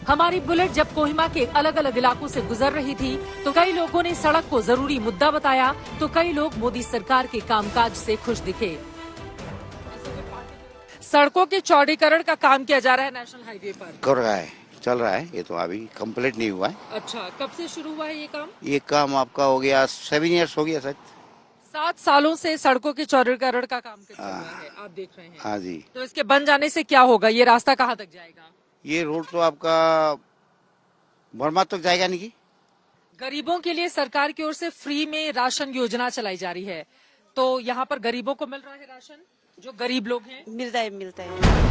हमारी बुलेट जब कोहिमा के अलग अलग इलाकों से गुजर रही थी तो कई लोगों ने सड़क को जरूरी मुद्दा बताया, तो कई लोग मोदी सरकार के कामकाज से खुश दिखे। सड़कों के चौड़ीकरण का काम किया जा रहा है नेशनल हाईवे पर। कर रहा है, चल रहा है, ये तो अभी कंप्लीट नहीं हुआ है। अच्छा, कब से शुरू हुआ है ये काम? ये काम आपका हो गया 7 इयर्स हो गया सर। 7 सालों से सड़कों के चौड़ीकरण का काम चल रहा है, आप देख रहे हैं। हाँ जी। तो इसके बन जाने से क्या होगा, ये रास्ता कहाँ तक जाएगा? ये रोड तो आपका बर्मा तक जाएगा नहीं की। गरीबों के लिए सरकार की ओर से फ्री में राशन योजना चलाई जा रही है, तो यहाँ पर गरीबों को मिल रहा है राशन, जो गरीब लोग हैं? मिलता है।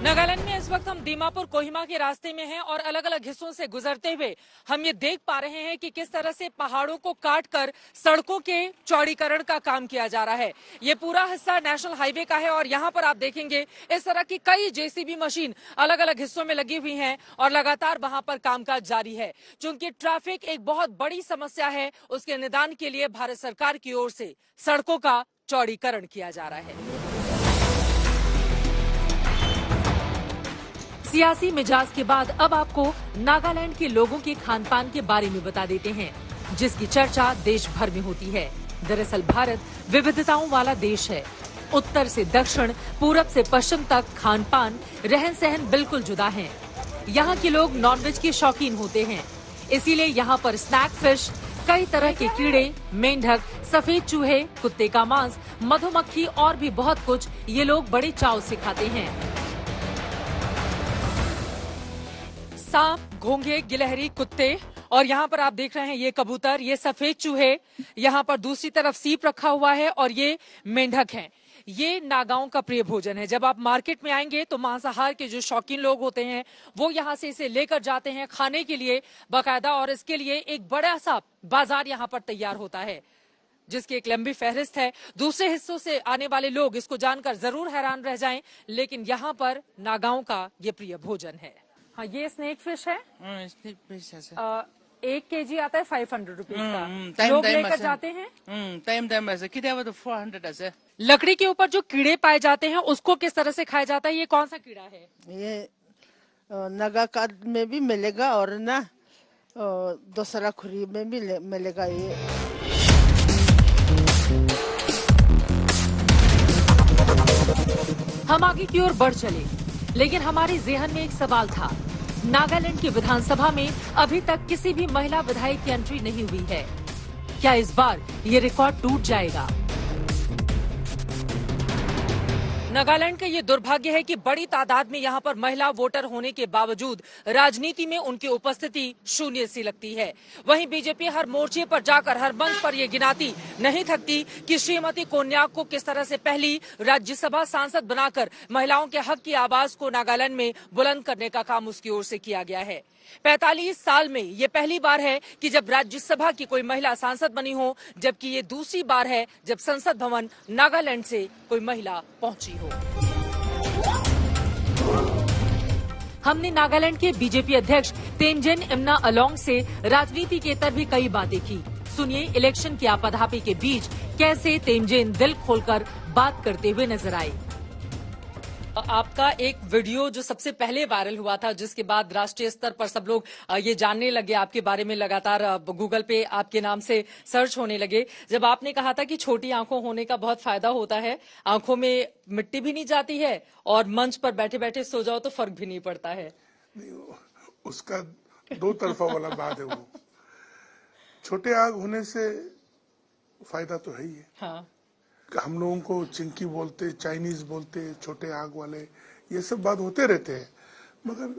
नागालैंड में इस वक्त हम दीमापुर कोहिमा के रास्ते में हैं और अलग अलग हिस्सों से गुजरते हुए हम ये देख पा रहे हैं कि किस तरह से पहाड़ों को काटकर सड़कों के चौड़ीकरण का काम किया जा रहा है। ये पूरा हिस्सा नेशनल हाईवे का है और यहाँ पर आप देखेंगे इस तरह की कई जेसीबी मशीन अलग अलग हिस्सों में लगी हुई हैं और लगातार वहां पर कामकाज जारी है। चूंकि ट्रैफिक एक बहुत बड़ी समस्या है, उसके निदान के लिए भारत सरकार की ओर से सड़कों का चौड़ीकरण किया जा रहा है। सियासी मिजाज के बाद अब आपको नागालैंड के लोगों के खान पान के बारे में बता देते हैं, जिसकी चर्चा देश भर में होती है। दरअसल भारत विविधताओं वाला देश है। उत्तर से दक्षिण, पूरब से पश्चिम तक खान पान, रहन सहन बिल्कुल जुदा है। यहाँ के लोग नॉनवेज के शौकीन होते हैं, इसीलिए यहाँ पर स्नैक फिश, कई तरह के कीड़े, मेंढक, सफेद चूहे, कुत्ते का मांस, मधुमक्खी और भी बहुत कुछ ये लोग बड़े चाव से खाते हैं। सांप, घोंघे, गिलहरी, कुत्ते और यहाँ पर आप देख रहे हैं ये कबूतर, ये सफेद चूहे, यहाँ पर दूसरी तरफ सीप रखा हुआ है और ये मेंढक हैं। ये नागाओं का प्रिय भोजन है। जब आप मार्केट में आएंगे तो मांसाहार के जो शौकीन लोग होते हैं वो यहाँ से इसे लेकर जाते हैं खाने के लिए बाकायदा, और इसके लिए एक बड़ा सा बाजार यहाँ पर तैयार होता है जिसकी एक लंबी फहरिस्त है। दूसरे हिस्सों से आने वाले लोग इसको जानकर जरूर हैरान रह जाएं, लेकिन यहाँ पर नागाओं का ये प्रिय भोजन है। हाँ, ये स्नेक फिश है। स्नेक फिश है। 1 kg आता है 500 रुपीज का। लोग लेकर जाते हैं। टाइम ऐसे कितने 400 ऐसे। लकड़ी के ऊपर जो कीड़े पाए जाते हैं उसको किस तरह से खाया जाता है? ये कौन सा कीड़ा है? ये नगा का में भी मिलेगा और ना दूसरा खुरी में भी मिलेगा। ये हम आगे की ओर बढ़ चले, लेकिन हमारे जेहन में एक सवाल था। नागालैंड की विधानसभा में अभी तक किसी भी महिला विधायक की एंट्री नहीं हुई है। क्या इस बार ये रिकॉर्ड टूट जाएगा? नागालैंड का ये दुर्भाग्य है कि बड़ी तादाद में यहाँ पर महिला वोटर होने के बावजूद राजनीति में उनकी उपस्थिति शून्य सी लगती है। वहीं बीजेपी हर मोर्चे पर जाकर हर मंच पर ये गिनाती नहीं थकती कि श्रीमती कोन्याक को किस तरह से पहली राज्यसभा सांसद बनाकर महिलाओं के हक की आवाज को नागालैंड में बुलंद करने का काम उसकी ओर से किया गया है। 45 साल में ये पहली बार है कि जब राज्यसभा की कोई महिला सांसद बनी हो, जबकि ये दूसरी बार है जब संसद भवन नागालैंड से कोई महिला पहुंची हो। हमने नागालैंड के बीजेपी अध्यक्ष तेनजिन इमना अलोंग से राजनीति के तर भी कई बातें की। सुनिए इलेक्शन की आपाधापी के बीच कैसे तेनजिन दिल खोलकर बात करते हुए नजर आए। आपका एक वीडियो जो सबसे पहले वायरल हुआ था, जिसके बाद राष्ट्रीय स्तर पर सब लोग ये जानने लगे आपके बारे में, लगातार गूगल पे आपके नाम से सर्च होने लगे, जब आपने कहा था कि छोटी आंखों होने का बहुत फायदा होता है, आंखों में मिट्टी भी नहीं जाती है और मंच पर बैठे बैठे सो जाओ तो फर्क भी नहीं पड़ता है। उसका 2 तरफा वाला बात है। वो छोटे आंख होने से फायदा तो है ही है। हाँ, हम लोगों को चिंकी बोलते, चाइनीज बोलते, छोटे आंख वाले, ये सब बात होते रहते हैं, मगर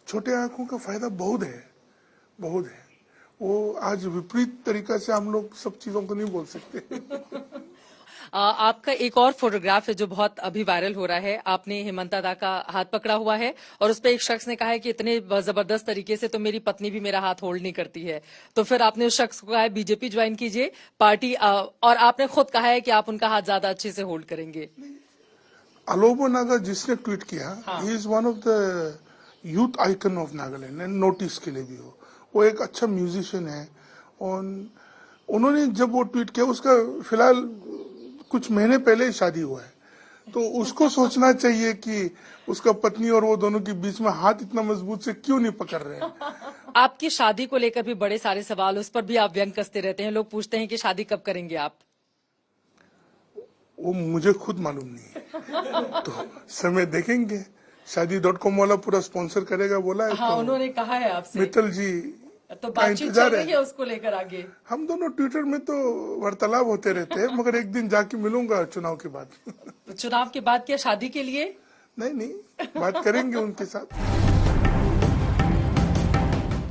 छोटे आंखों का फायदा बहुत है, बहुत है। वो आज विपरीत तरीका से हम लोग सब चीजों को नहीं बोल सकते। आपका एक और फोटोग्राफ है जो बहुत अभी वायरल हो रहा है। आपने हेमंता दा का हाथ पकड़ा हुआ है और उस पर एक शख्स ने कहा है कि इतने जबरदस्त तरीके से तो मेरी पत्नी भी मेरा हाथ होल्ड नहीं करती है। तो फिर आपने उस शख्स को कहा है बीजेपी ज्वाइन कीजिए पार्टी, और आपने खुद कहा है कि आप उनका हाथ ज्यादा अच्छे से होल्ड करेंगे। अलोबो नागा जिसने ट्वीट किया, he is one of the youth icon of Nagaland, and notice के लिए भी वो एक अच्छा म्यूजिशियन है और उन्होंने जब वो ट्वीट किया, उसका फिलहाल कुछ महीने पहले ही शादी हुआ है, तो उसको सोचना चाहिए कि उसका पत्नी और वो दोनों के बीच में हाथ इतना मजबूत से क्यों नहीं पकड़ रहे हैं। आपकी शादी को लेकर भी बड़े सारे सवाल, उस पर भी आप व्यंग कसते रहते हैं। लोग पूछते हैं कि शादी कब करेंगे आप? वो मुझे खुद मालूम नहीं है, तो समय देखेंगे। शादी.com वाला पूरा स्पॉन्सर करेगा बोला है। हाँ, तो उन्होंने कहा है आपसे। मित्तल जी तो का बातचीत चल इंतजार रही है है। उसको लेकर आगे? हम दोनों ट्विटर में तो वार्तालाप होते रहते हैं, मगर एक दिन जाके मिलूंगा चुनाव के बाद। तो चुनाव के बाद क्या शादी के लिए? नहीं, बात करेंगे उनके साथ।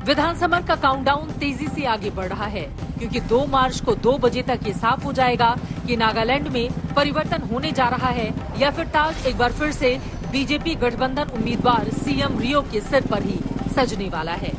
विधानसभा का काउंटडाउन तेजी से आगे बढ़ रहा है, क्योंकि 2 मार्च को 2 बजे तक ये साफ हो जाएगा कि नागालैंड में परिवर्तन होने जा रहा है या फिर ताज एक बार फिर से बीजेपी गठबंधन उम्मीदवार सीएम रियो के सिर पर ही सजने वाला है।